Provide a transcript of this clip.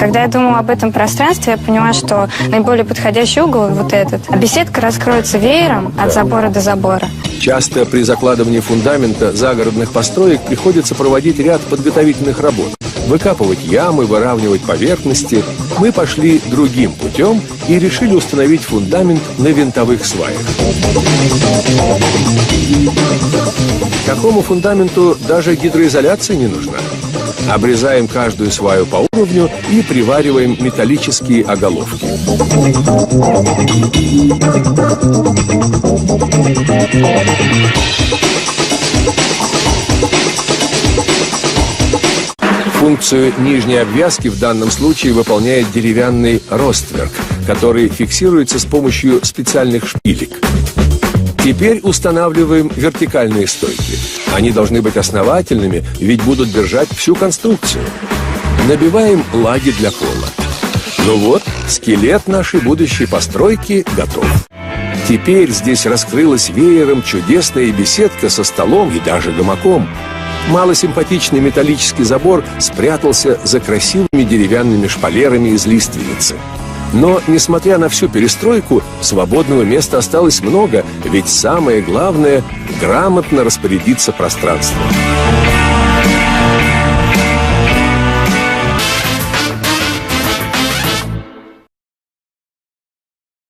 Когда я думала об этом пространстве, я поняла, что наиболее подходящий угол вот этот. А беседка раскроется веером от забора до забора. Часто при закладывании фундамента загородных построек приходится проводить ряд подготовительных работ. Выкапывать ямы, выравнивать поверхности. Мы пошли другим путем и решили установить фундамент на винтовых сваях. Такому фундаменту даже гидроизоляция не нужна. Обрезаем каждую сваю по уровню и привариваем металлические оголовки. Функцию нижней обвязки в данном случае выполняет деревянный ростверк, который фиксируется с помощью специальных шпилек. Теперь устанавливаем вертикальные стойки. Они должны быть основательными, ведь будут держать всю конструкцию. Набиваем лаги для пола. Ну вот, скелет нашей будущей постройки готов. Теперь здесь раскрылась веером чудесная беседка со столом и даже гамаком. Малосимпатичный металлический забор спрятался за красивыми деревянными шпалерами из лиственницы. Но, несмотря на всю перестройку, свободного места осталось много, ведь самое главное – грамотно распорядиться пространством.